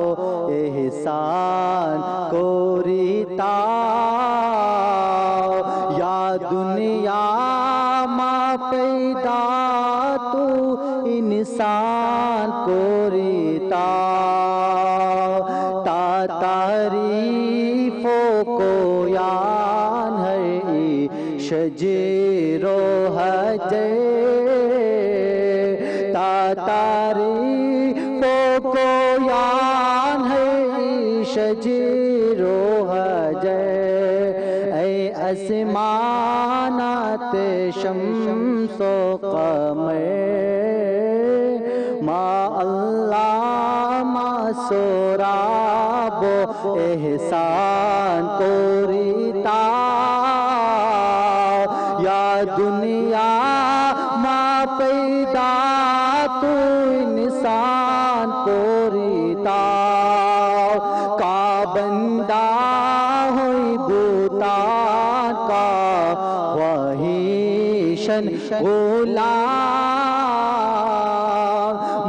احسان کوریتا یا دنیا ما پیدا تو انسان کوریتا تا تعریفوں کو یان ہے شجر و حجر تا تعریفوں کو یان ہے شجر و حجر اے آسمانات شمس و قمر ما اللہ ما سوراب و احسان کوریتا یا دنیا ما پیدا تو انسان کوریتا کا بندہ ہوئی بوتان کا خواہشن غلام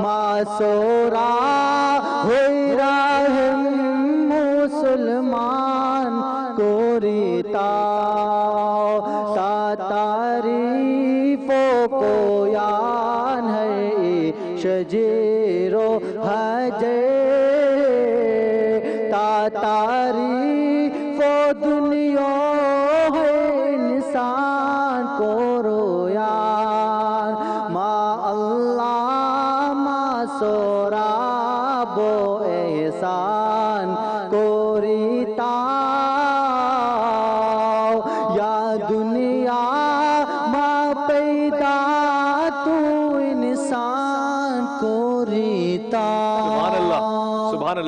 معصورہ ہوئی راہم مسلمان کوریتا تا تعریفوں کو یان ہے شجر و حجر تا تعریف و دنیا ہے انسان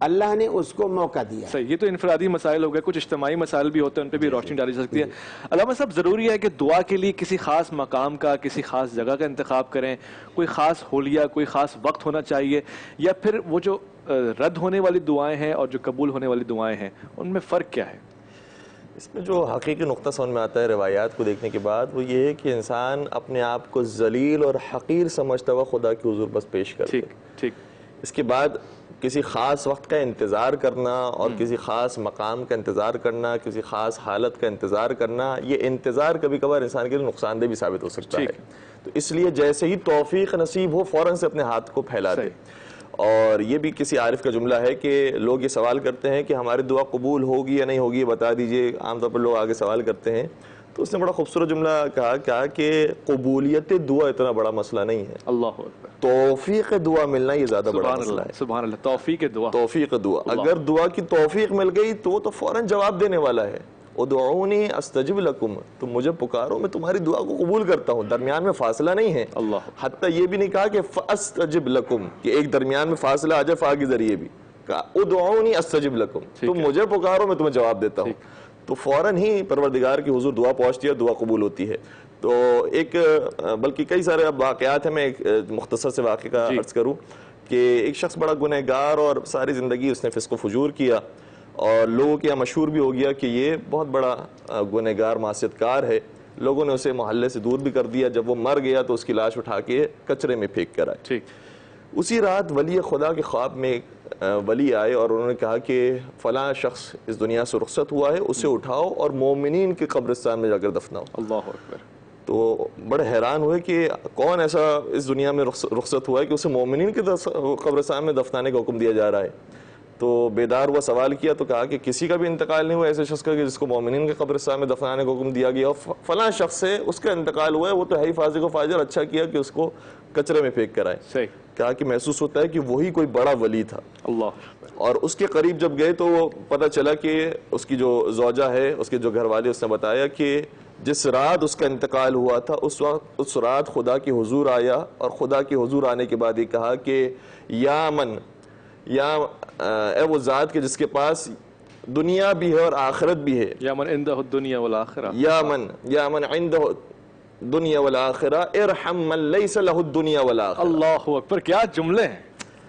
اللہ نے اس کو موقع دیا. صحیح. یہ تو انفرادی مسائل ہو گئے, کچھ اجتماعی مسائل بھی ہوتے ہیں, ان پہ بھی روشنی ڈالی جا سکتی ہے. علامہ صاحب, ضروری ہے کہ دعا کے لیے کسی خاص مقام کا, کسی خاص جگہ کا انتخاب کریں, کوئی خاص حلیہ, کوئی خاص وقت ہونا چاہیے, یا پھر وہ جو رد ہونے والی دعائیں ہیں اور جو قبول ہونے والی دعائیں ہیں ان میں فرق کیا ہے؟ اس میں جو حقیقی نقطہ سمجھ میں آتا ہے روایات کو دیکھنے کے بعد, وہ یہ ہے کہ انسان اپنے آپ کو ذلیل اور حقیر سمجھتا ہوا خدا کے حضور بس پیش کرے. ٹھیک. اس کے بعد کسی خاص وقت کا انتظار کرنا اور کسی خاص مقام کا انتظار کرنا, کسی خاص حالت کا انتظار کرنا, یہ انتظار کبھی کبھار انسان کے لیے نقصان دہ بھی ثابت ہو سکتا ہے. تو اس لیے جیسے ہی توفیق نصیب ہو فوراً سے اپنے ہاتھ کو پھیلا دے. اور یہ بھی کسی عارف کا جملہ ہے کہ لوگ یہ سوال کرتے ہیں کہ ہماری دعا قبول ہوگی یا نہیں ہوگی, بتا دیجئے. عام طور پر لوگ آگے سوال کرتے ہیں, تو اس نے بڑا خوبصورت جملہ کہا کہ قبولیت دعا اتنا بڑا مسئلہ نہیں ہے, اللہ اکبر, توفیق دعا ملنا یہ زیادہ بڑا مسئلہ ہے. سبحان اللہ. توفیق دعا. توفیق دعا, اگر دعا کی توفیق مل گئی تو وہ تو فوراً جواب دینے والا ہے. ادعونی استجب لکم, تم مجھے پکارو میں تمہاری دعا کو قبول کرتا ہوں. درمیان میں فاصلہ نہیں ہے. اللہ. حتیٰ یہ بھی نہیں کہا کہ فاستجب لکم, کہ ایک درمیان میں فاصلہ آ جائے فا کے ذریعے بھی. کہا ادعونی استجب لکم, تم مجھے پکارو میں تمہیں جواب دیتا ہوں. تو فوراً ہی پروردگار کی حضور دعا پہنچتی ہے, دعا قبول ہوتی ہے. تو ایک بلکہ کئی سارے اب واقعات ہیں, میں ایک مختصر سے واقعہ کا عرض کروں کہ ایک شخص بڑا گنہگار اور ساری زندگی اس نے فسق و فجور کیا, اور لوگوں کے یہاں مشہور بھی ہو گیا کہ یہ بہت بڑا گنہگار معصیت کار ہے. لوگوں نے اسے محلے سے دور بھی کر دیا. جب وہ مر گیا تو اس کی لاش اٹھا کے کچرے میں پھینک کر آئے. اسی رات ولی خدا کے خواب میں ولی آئے اور انہوں نے کہا کہ فلاں شخص اس دنیا سے رخصت ہوا ہے, اسے اٹھاؤ اور مومنین کے قبرستان میں جا کر دفناؤ. اللہ اکبر. تو بڑے حیران ہوئے کہ کون ایسا اس دنیا میں رخصت ہوا ہے کہ اسے مومنین کے قبرستان میں دفنانے کا حکم دیا جا رہا ہے. تو بیدار ہوا, سوال کیا تو کہا کہ کسی کا بھی انتقال نہیں ہوا ایسے شخص کا کہ جس کو مومنین کے قبرستان میں دفنانے کا حکم دیا گیا, اور فلاں شخص سے اس کا انتقال ہوا ہے, وہ تو ہے ہی فاسق و فاجر, اچھا کیا کہ اس کو کچرے میں پھینک کر آئے. صحیح. کہا کہ محسوس ہوتا ہے کہ وہی کوئی بڑا ولی تھا. اللہ. اور اس کے قریب جب گئے تو پتہ چلا کہ اس کی جو زوجہ ہے, اس کے جو گھر والے, اس نے بتایا کہ جس رات اس کا انتقال ہوا تھا اس رات خدا کی حضور آیا, اور خدا کی حضور آنے کے بعد یہ کہا کہ اے وہ ذات کے جس کے پاس دنیا بھی ہے اور آخرت بھی ہے, یا من عنده الدنیا والآخرہ, یا من عنده الدنیا والآخرہ ارحم من لیس له الدنیا والآخرہ. اللہ اکبر, کیا جملے ہیں,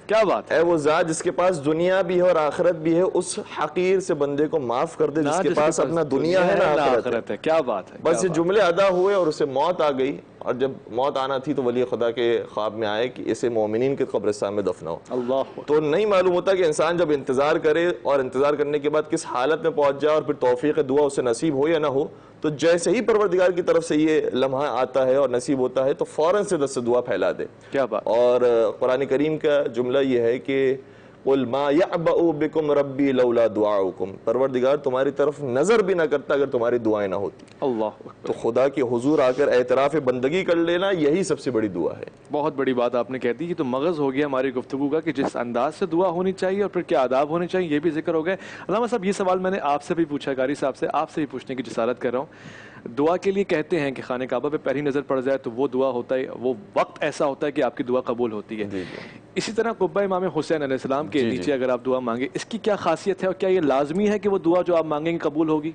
کیا بات ہے. اے وہ ذات جس کے پاس دنیا بھی ہے اور آخرت بھی ہے, اس حقیر سے بندے کو معاف کر دے جس کے پاس اپنا دنیا ہے نہ آخرت ہے. کیا بات ہے. بس یہ جملے ادا ہوئے اور اسے موت آ گئی, اور جب موت آنا تھی تو ولی خدا کے خواب میں آئے کہ اسے مومنین کے قبرستان میں دفناؤ. اللہ. تو نہیں معلوم ہوتا کہ انسان جب انتظار کرے اور انتظار کرنے کے بعد کس حالت میں پہنچ جائے, اور پھر توفیق دعا اسے نصیب ہو یا نہ ہو, تو جیسے ہی پروردگار کی طرف سے یہ لمحہ آتا ہے اور نصیب ہوتا ہے تو فوراً سے دست دعا پھیلا دے. کیا بات. اور قرآن کریم کا جملہ یہ ہے کہ قُلْ مَا يَعْبَأُ بِكُمْ رَبِّي لَوْلَا دُعَاؤُكُمْ, پروردگار تمہاری طرف نظر بھی نہ کرتا اگر تمہاری دعائیں نہ ہوتی. اللہ. تو خدا کے حضور آ کر اعتراف بندگی کر لینا یہی سب سے بڑی دعا ہے. بہت بڑی بات آپ نے کہہ دی. یہ تو مغز ہو گیا ہماری گفتگو کا کہ جس انداز سے دعا ہونی چاہیے اور پھر کیا آداب ہونے چاہیے, یہ بھی ذکر ہو گئے. علامہ صاحب, یہ سوال میں نے آپ سے بھی پوچھا, قاری صاحب سے, آپ سے بھی پوچھنے کی جسارت کر رہا ہوں. دعا کے لیے کہتے ہیں کہ خانہ کعبہ پہ پہلی نظر پڑ جائے تو وہ دعا ہوتا ہے, وہ وقت ایسا ہوتا ہے کہ آپ کی دعا قبول ہوتی ہے. اسی طرح قبہ امام حسین علیہ السلام کے نیچے اگر آپ دعا مانگے, اس کی کیا خاصیت ہے, اور کیا یہ لازمی ہے کہ وہ دعا جو آپ مانگیں گے قبول ہوگی؟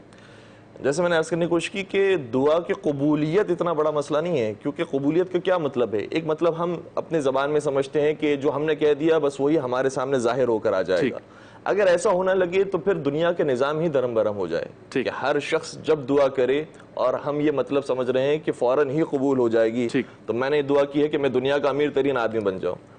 جیسے میں نے عرض کرنے کی کوشش کی کہ دعا کی قبولیت اتنا بڑا مسئلہ نہیں ہے, کیونکہ قبولیت کا کیا مطلب ہے. ایک مطلب ہم اپنے زبان میں سمجھتے ہیں کہ جو ہم نے کہہ دیا بس وہی ہمارے سامنے ظاہر ہو کر آ جائے گا. اگر ایسا ہونا لگے تو پھر دنیا کے نظام ہی درم برہم ہو جائے. کہ ہر شخص جب دعا کرے اور ہم یہ مطلب سمجھ رہے ہیں کہ فوراً ہی قبول ہو جائے گی, تو میں نے دعا کی ہے کہ میں دنیا کا امیر ترین آدمی بن جاؤں,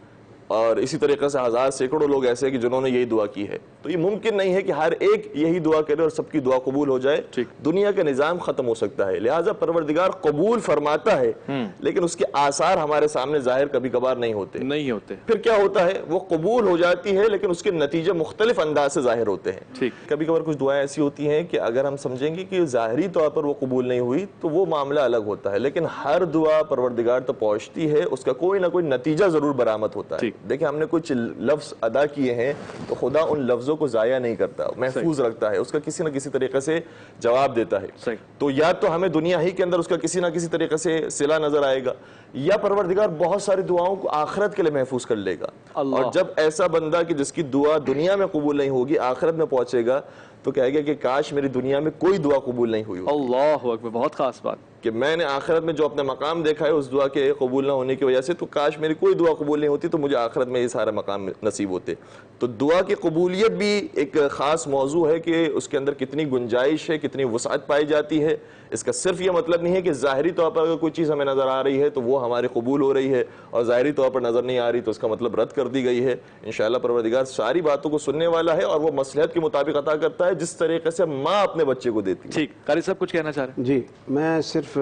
اور اسی طریقے سے ہزار سینکڑوں لوگ ایسے ہیں کہ جنہوں نے یہی دعا کی ہے. تو یہ ممکن نہیں ہے کہ ہر ایک یہی دعا کرے اور سب کی دعا قبول ہو جائے. دنیا کا نظام ختم ہو سکتا ہے. لہٰذا پروردگار قبول فرماتا ہے لیکن اس کے آثار ہمارے سامنے ظاہر کبھی کبھار نہیں ہوتے. پھر کیا ہوتا ہے, وہ قبول ہو جاتی ہے لیکن اس کے نتیجے مختلف انداز سے ظاہر ہوتے ہیں. کبھی کبھار کچھ دعائیں ایسی ہوتی ہیں کہ اگر ہم سمجھیں گے کہ ظاہری طور پر وہ قبول نہیں ہوئی تو وہ معاملہ الگ ہوتا ہے, لیکن ہر دعا پروردگار تک پہنچتی ہے, اس کا کوئی نہ کوئی نتیجہ ضرور برآمد ہوتا ہے. دیکھیں, ہم نے کچھ لفظ ادا کیے ہیں تو خدا ان لفظوں کو ضائع نہیں کرتا, محفوظ رکھتا ہے, اس کا کسی نہ کسی طریقے سے جواب دیتا ہے. تو یا تو ہمیں دنیا ہی کے اندر اس کا کسی نہ کسی طریقے سے صلہ نظر آئے گا, یا پروردگار بہت ساری دعاؤں کو آخرت کے لیے محفوظ کر لے گا. اور جب ایسا بندہ کہ جس کی دعا دنیا میں قبول نہیں ہوگی آخرت میں پہنچے گا تو کہے گا کہ کاش میری دنیا میں کوئی دعا قبول نہیں ہوئی. اللہ اکبر، بہت خاص بات کہ میں نے آخرت میں جو اپنا مقام دیکھا ہے اس دعا کے قبول نہ ہونے کی وجہ سے، تو کاش میری کوئی دعا قبول نہیں ہوتی تو مجھے آخرت میں یہ سارا مقام نصیب ہوتے. تو دعا کی قبولیت بھی ایک خاص موضوع ہے کہ اس کے اندر کتنی گنجائش ہے، کتنی وسعت پائی جاتی ہے. اس کا صرف یہ مطلب نہیں ہے کہ ظاہری طور پر اگر کوئی چیز ہمیں نظر آ رہی ہے تو وہ ہماری قبول ہو رہی ہے، اور ظاہری طور پر نظر نہیں آ رہی تو اس کا مطلب رد کر دی گئی ہے. انشاءاللہ پروردگار ساری باتوں کو سننے والا ہے اور وہ مصلحت کے مطابق عطا کرتا ہے جس طریقے سے ماں اپنے بچے کو دیتی ہے. ٹھیک، قاری صاحب کچھ کہنا چاہ رہے ہیں؟ جی، میں صرف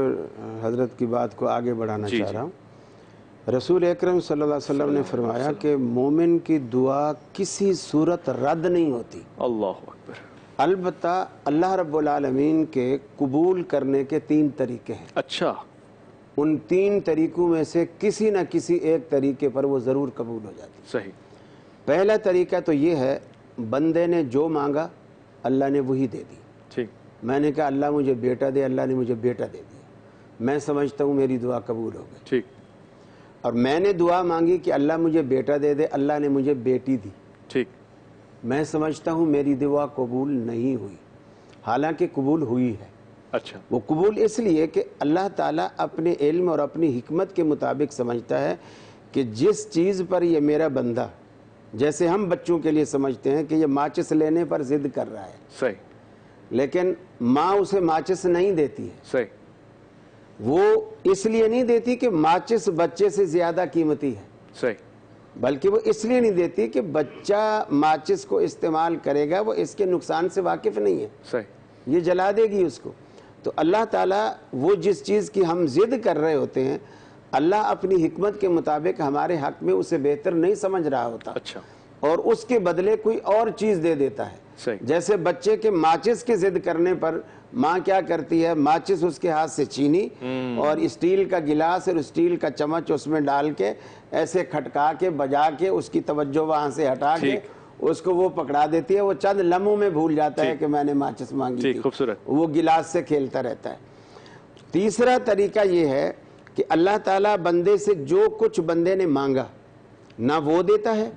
حضرت کی بات کو آگے بڑھانا چاہ رہا ہوں. رسول اکرم صلی اللہ علیہ وسلم نے فرمایا کہ مومن کی دعا کسی صورت رد نہیں ہوتی. اللہ اکبر. البتہ اللہ رب العالمین کے قبول کرنے کے 3 طریقے ہیں. اچھا. ان 3 طریقوں میں سے کسی نہ کسی ایک طریقے پر وہ ضرور قبول ہو جاتی. صحیح. پہلا طریقہ تو یہ ہے، بندے نے جو مانگا اللہ نے وہی دے دی. ٹھیک. میں نے کہا اللہ مجھے بیٹا دے، اللہ نے مجھے بیٹا دے دیا، میں سمجھتا ہوں میری دعا قبول ہو گئی. ٹھیک. اور میں نے دعا مانگی کہ اللہ مجھے بیٹا دے دے، اللہ نے مجھے بیٹی دی، ٹھیک. میں سمجھتا ہوں میری دعا قبول نہیں ہوئی، حالانکہ قبول ہوئی ہے. اچھا. وہ قبول اس لیے کہ اللہ تعالیٰ اپنے علم اور اپنی حکمت کے مطابق سمجھتا ہے کہ جس چیز پر یہ میرا بندہ، جیسے ہم بچوں کے لیے سمجھتے ہیں کہ یہ ماچس لینے پر ضد کر رہا ہے، صحیح، لیکن ماں اسے ماچس نہیں دیتی ہے. صحیح. وہ اس لیے نہیں دیتی کہ ماچس بچے سے زیادہ قیمتی ہے، صحیح. بلکہ وہ اس لیے نہیں دیتی کہ بچہ ماچس کو استعمال کرے گا، وہ اس کے نقصان سے واقف نہیں ہے، صحیح. یہ جلا دے گی اس کو. تو اللہ تعالیٰ وہ جس چیز کی ہم ضد کر رہے ہوتے ہیں، اللہ اپنی حکمت کے مطابق ہمارے حق میں اسے بہتر نہیں سمجھ رہا ہوتا، اچھا، اور اس کے بدلے کوئی اور چیز دے دیتا ہے. صحیح. جیسے بچے کے ماچس کے ضد کرنے پر ماں کیا کرتی ہے، ماچس اس کے ہاتھ سے چھینی اور اسٹیل کا گلاس اور اسٹیل کا چمچ اس میں ڈال کے ایسے کھٹکا کے بجا کے اس کی توجہ وہاں سے ہٹا کے اس کو وہ پکڑا دیتی ہے. وہ چند لمحوں میں بھول جاتا ہے کہ میں نے ماچس مانگی تھی، خوبصورت. وہ گلاس سے کھیلتا رہتا ہے. تیسرا طریقہ یہ ہے کہ اللہ تعالیٰ بندے سے جو کچھ بندے نے مانگا نہ وہ دیتا ہے،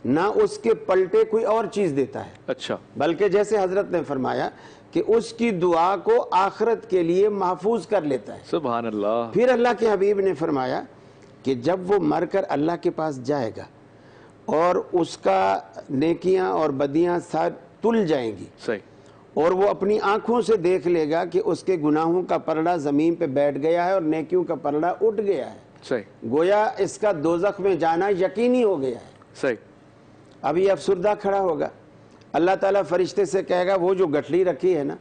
نہ اس کے پلٹے کوئی اور چیز دیتا ہے. اچھا. بلکہ جیسے حضرت نے فرمایا کہ اس کی دعا کو آخرت کے لیے محفوظ کر لیتا ہے. سبحان اللہ. پھر اللہ کے حبیب نے فرمایا کہ جب وہ مر کر اللہ کے پاس جائے گا اور اس کا نیکیاں اور بدیاں ساتھ تل جائیں گی، صحیح، اور وہ اپنی آنکھوں سے دیکھ لے گا کہ اس کے گناہوں کا پردہ زمین پہ بیٹھ گیا ہے اور نیکیوں کا پردہ اٹھ گیا ہے، صحیح، گویا اس کا دوزخ میں جانا یقینی ہو گیا ہے. صحیح. اب یہ افسردہ کھڑا ہوگا، اللہ تعالیٰ فرشتے سے کہے گا وہ جو گٹھلی رکھی ہے نا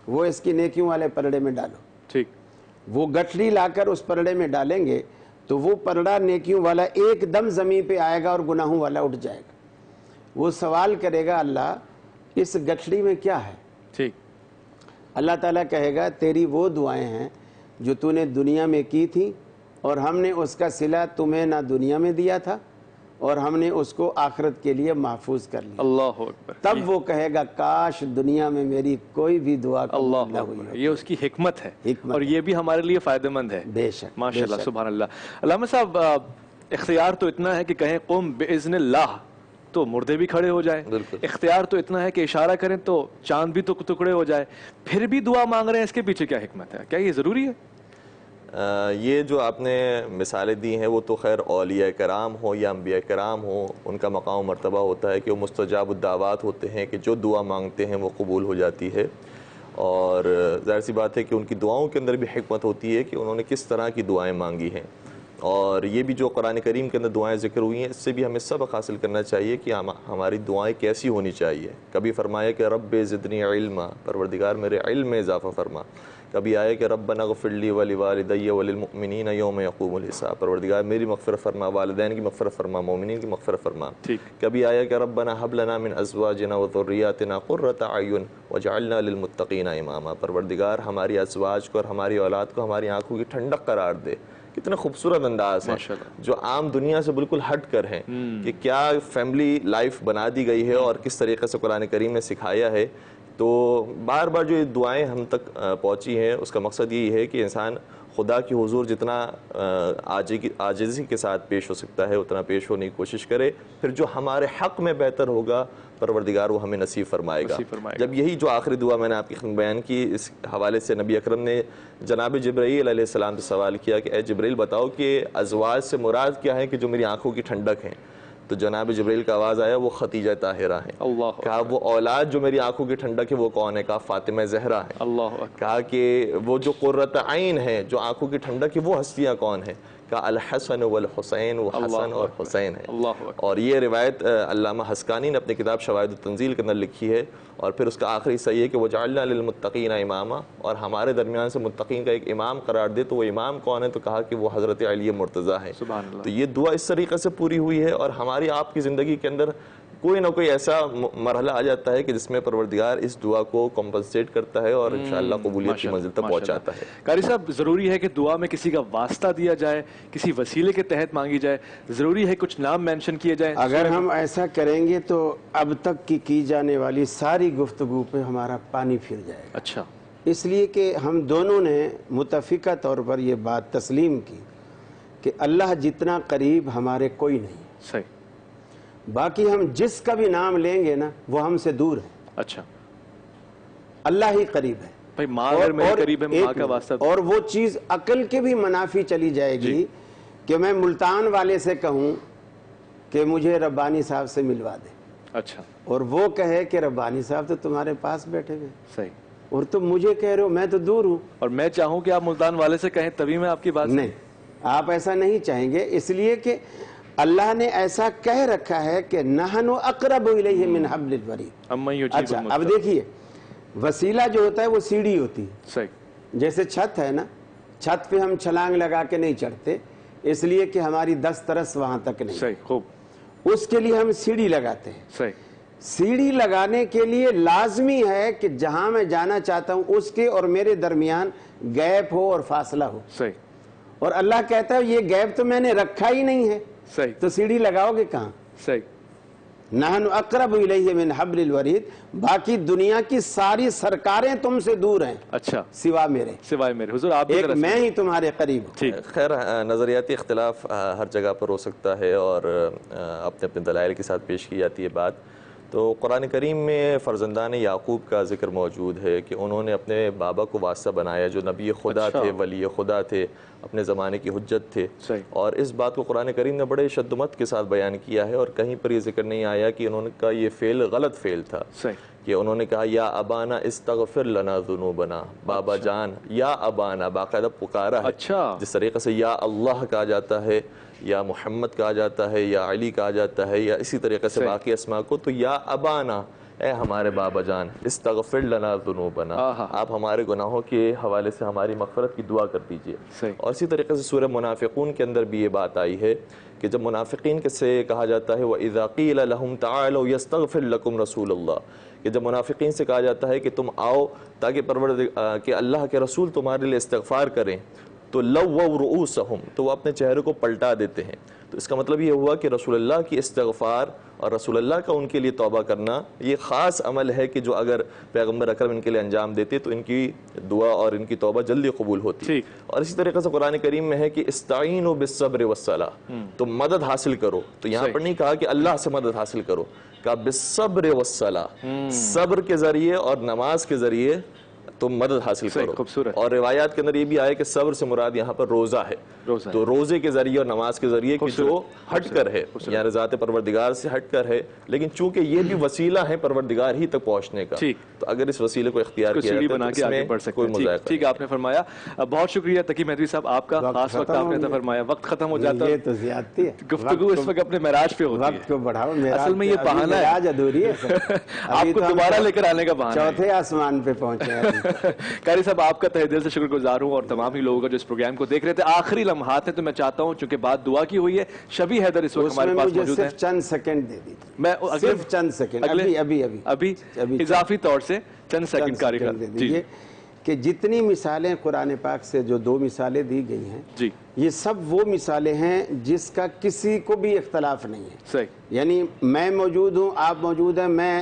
وہ اس کی نیکیوں والے پرڑے میں ڈالو. ٹھیک. وہ گٹھلی لا کر اس پرڑے میں ڈالیں گے تو وہ پرڑا نیکیوں والا ایک دم زمین پہ آئے گا اور گناہوں والا اٹھ جائے گا. وہ سوال کرے گا اللہ اس گٹھلی میں کیا ہے؟ ٹھیک. اللہ تعالیٰ کہے گا تیری وہ دعائیں ہیں جو تو نے دنیا میں کی تھی اور ہم نے اس کا صلہ تمہیں نہ دنیا میں دیا تھا اور ہم نے اس کو آخرت کے لیے محفوظ کر لیا. اللہ اکبر. تب وہ کہے گا کاش دنیا میں میری کوئی بھی دعا قبول نہ ہوئی ہوتی. یہ اس کی حکمت ہے اور یہ بھی ہمارے لیے فائدہ مند ہے. بے شک، ماشاءاللہ، سبحان اللہ. علامہ صاحب، اختیار تو اتنا ہے کہ کہیں قم باذن اللہ تو مردے بھی کھڑے ہو جائیں. اختیار تو اتنا ہے کہ اشارہ کریں تو چاند بھی تو ٹکڑے ہو جائے. پھر بھی دعا مانگ رہے ہیں، اس کے پیچھے کیا حکمت ہے؟ کیا یہ ضروری ہے؟ یہ جو آپ نے مثالیں دی ہیں وہ تو خیر اولیاء کرام ہو یا انبیاء کرام ہو، ان کا مقام و مرتبہ ہوتا ہے کہ وہ مستجاب الدعوات ہوتے ہیں کہ جو دعا مانگتے ہیں وہ قبول ہو جاتی ہے. اور ظاہر سی بات ہے کہ ان کی دعاؤں کے اندر بھی حکمت ہوتی ہے کہ انہوں نے کس طرح کی دعائیں مانگی ہیں. اور یہ بھی جو قرآن کریم کے اندر دعائیں ذکر ہوئی ہیں اس سے بھی ہمیں سبق حاصل کرنا چاہیے کہ ہماری دعائیں کیسی ہونی چاہیے. کبھی فرمایا کہ رب زدنی علما، پروردگار میرے علم میں اضافہ فرما. کبھی آیا کہ ربنا اغفر لی ولوالدی وللمؤمنین یوم یقوم الحساب، پروردگار میری مغفرت فرما، والدین کی مغفرت فرما، مومنین کی مغفرت فرما. کبھی آیا کہ ربنا هب لنا من ازواجنا وذریاتنا قرۃ اعین واجعلنا للمتقین اماما، پروردگار ہماری ازواج کو اور ہماری اولاد کو ہماری آنکھوں کی ٹھنڈک قرار دے. کتنا خوبصورت انداز ہے جو عام دنیا سے بالکل ہٹ کر ہے کہ کیا فیملی لائف بنا دی گئی ہے اور کس طریقے سے قرآن کریم نے سکھایا ہے تو بار بار جو یہ دعائیں ہم تک پہنچی ہیں اس کا مقصد یہی ہے کہ انسان خدا کی حضور جتنا عاجزی کے ساتھ پیش ہو سکتا ہے اتنا پیش ہونے کی کوشش کرے، پھر جو ہمارے حق میں بہتر ہوگا پروردگار وہ ہمیں نصیب فرمائے گا۔ جب یہی جو آخری دعا میں نے آپ کی خدمت بیان کی، اس حوالے سے نبی اکرم نے جناب جبرائیل علیہ السلام سے سوال کیا کہ اے جبرائیل بتاؤ کہ ازواج سے مراد کیا ہے کہ جو میری آنکھوں کی ٹھنڈک ہیں؟ تو جناب جبرائیل کا آواز آیا وہ خدیجہ طاہرہ ہیں۔ کہا وہ اولاد جو میری آنکھوں کی ٹھنڈک ہے وہ کون ہے؟ کہا فاطمہ زہرا ہے۔ کہا کہ وہ جو قرۃ عین ہے، جو آنکھوں کی ٹھنڈک ہے، وہ ہستیاں کون ہیں؟ کہا الحسن والحسین، وہ حسن اور حسین ہے۔ اور یہ روایت علامہ حسکانی نے اپنی کتاب شواہد التنزیل کے اندر لکھی ہے، اور پھر اس کا آخری صحیح ہے کہ وجعلنا للمتقین اماما، اور ہمارے درمیان سے متقین کا ایک امام قرار دے۔ تو وہ امام کون ہے؟ تو کہا کہ وہ حضرت علی مرتضیٰ ہے۔ تو یہ دعا اس طریقے سے پوری ہوئی ہے، اور ہماری آپ کی زندگی کے اندر کوئی نہ کوئی ایسا مرحلہ آ جاتا ہے کہ جس میں پروردگار اس دعا کو کمپنسیٹ کرتا ہے اور انشاءاللہ قبولیت کی منزل تک پہنچاتا ہے۔ قاری صاحب، ضروری ہے کہ دعا میں کسی کا واسطہ دیا جائے، کسی وسیلے کے تحت مانگی جائے؟ ضروری ہے کچھ نام مینشن کیے جائیں؟ اگر ہم ایسا کریں گے تو اب تک کی جانے والی ساری گفتگو پہ ہمارا پانی پھر جائے گا۔ اچھا، اس لیے کہ ہم دونوں نے متفقہ طور پر یہ بات تسلیم کی کہ اللہ جتنا قریب ہمارے کوئی نہیں، صحیح، باقی ہم جس کا بھی نام لیں گے نا وہ ہم سے دور ہے، اچھا، اللہ ہی قریب ہے۔ بھائی ماں اگر میرے قریب ہے، ماں کا واسطہ، اور وہ چیز عقل کے بھی منافی چلی جائے گی کہ میں ملتان والے سے کہوں کہ مجھے ربانی صاحب سے ملوا دے، اچھا، اور وہ کہے کہ ربانی صاحب تو تمہارے پاس بیٹھے ہوئے، صحیح، اور تم مجھے کہہ رہے ہو میں تو دور ہوں، اور میں چاہوں کہ آپ ملتان والے سے کہیں تبھی میں آپ کی بات نہیں، آپ ایسا نہیں چاہیں گے، اس لیے کہ اللہ نے ایسا کہہ رکھا ہے کہ نحن اقرب الیہ من حبل الورید۔ اچھا، اب دیکھیے وسیلہ جو ہوتا ہے وہ سیڑھی ہوتی ہے، صحیح، جیسے چھت ہے نا، چھت پہ ہم چھلانگ لگا کے نہیں چڑھتے، اس لیے کہ ہماری دسترس وہاں تک نہیں، صحیح، خوب، اس کے لیے ہم سیڑھی لگاتے ہیں۔ صحیح، سیڑھی لگانے کے لیے لازمی ہے کہ جہاں میں جانا چاہتا ہوں اس کے اور میرے درمیان گیپ ہو اور فاصلہ ہو، صحیح، اور اللہ کہتا ہے یہ گیپ تو میں نے رکھا ہی نہیں ہے، صحیح، تو سیڑھی لگاؤ گے کہاں؟ صحیح، نحن اقرب الیہ من حبل الورید، باقی دنیا کی ساری سرکاریں تم سے دور ہیں، اچھا، سوا میرے، سوائے میرے حضور، آپ ایک میں ہی تمہارے قریب ہوں۔ خیر، نظریاتی اختلاف ہر جگہ پر ہو سکتا ہے اور اپنے اپنے دلائل کے ساتھ پیش کی جاتی ہے بات۔ تو قرآن کریم میں فرزندان یعقوب کا ذکر موجود ہے کہ انہوں نے اپنے بابا کو واسطہ بنایا جو نبی خدا تھے، ولی خدا تھے، اپنے زمانے کی حجت تھے، اور اس بات کو قرآن کریم نے بڑے شدت کے ساتھ بیان کیا ہے، اور کہیں پر یہ ذکر نہیں آیا کہ انہوں نے کہا یہ فعل غلط فعل تھا، کہ انہوں نے کہا یا ابانا استغفر لنا ذنوبنا، بابا جان، یا ابانا باقاعدہ پکارا ہے، جس طریقے سے یا اللہ کہا جاتا ہے، یا محمد کہا جاتا ہے، یا علی کہا جاتا ہے، یا اسی طریقے سے باقی اسماء کو، تو یا ابانا، اے ہمارے بابا جان، استغفر لنا ذنوبنا، آپ ہمارے گناہوں کے حوالے سے ہماری مغفرت کی دعا کر دیجئے۔ اور اسی طریقے سے سورہ منافقون کے اندر بھی یہ بات آئی ہے کہ جب منافقین سے کہا جاتا ہے وَإِذَا قِيلَ لَهُمْ تَعَالَوْا يَسْتَغْفِرْ لَكُمْ رَسُولُ اللَّهِ، کہ جب منافقین سے کہا جاتا ہے کہ تم آؤ تاکہ کہ اللہ کے رسول تمہارے لیے استغفار کریں، تو لَوَّوْا رُؤُوسَهُمْ، تو وہ اپنے چہرے کو پلٹا دیتے ہیں۔ تو اس کا مطلب یہ ہوا کہ رسول اللہ کی استغفار اور رسول اللہ کا ان کے لیے توبہ کرنا یہ خاص عمل ہے کہ جو اگر پیغمبر اکرم ان کے لیے انجام دیتے تو ان کی دعا اور ان کی توبہ جلدی قبول ہوتی۔ اور اسی طریقے سے قرآن کریم میں ہے کہ استعینوا بالصبر والصلاۃ، تم مدد حاصل کرو، تو یہاں پر نہیں کہا کہ اللہ سے مدد حاصل کرو، کہا بالصبر والصلاۃ، صبر کے ذریعے اور نماز کے ذریعے تم مدد حاصل کرو۔ اور روایات کے اندر یہ بھی آئے کہ صبر سے مراد یہاں پر روزہ ہے، تو روزے کے ذریعے اور نماز کے ذریعے کہ جو ہٹ کر ہے، یعنی ذات پروردگار سے ہٹ کر ہے، لیکن چونکہ یہ بھی وسیلہ ہے پروردگار ہی تک پہنچنے کا، تو اگر اس وسیلے کو اختیار کیا جائے تو اس میں کوئی مذائقہ نہیں۔ ٹھیک ہے، آپ نے فرمایا، بہت شکریہ تقی مہدوی صاحب آپ کا، خاص وقت آپ نے فرمایا وقت ختم ہو جاتا ہے، یہ تو زیادتی ہے، گفتگو اس وقت اپنے معراج پہ ہوتی ہے، وقت کو بڑھاؤ، اصل میں یہ بہانہ ہے، معراج ادھوری ہے، آپ کو دوبارہ لے کر آنے کا بہانہ ہے، چوتھے آسمان پہ پہنچے ہیں۔ قاری صاحب آپ کا تہہ دل سے شکر گزار ہوں، اور تمام ہی لوگوں کا جو اس پروگرام کو دیکھ رہے تھے۔ آخری لمحات ہیں تو میں چاہتا ہوں چونکہ بات دعا کی ہوئی ہے، شبی حیدر اس وقت ہمارے پاس موجود ہیں، صرف چند سیکنڈ دے دیجیے، میں صرف چند سیکنڈ، ابھی اضافی طور سے چند سیکنڈ کاری کر دے دیجیے کہ جتنی مثالیں قرآن پاک سے جو 2 مثالیں دی گئی ہیں، یہ سب وہ مثالیں ہیں جس کا کسی کو بھی اختلاف نہیں ہے، یعنی میں موجود ہوں، آپ موجود ہیں، میں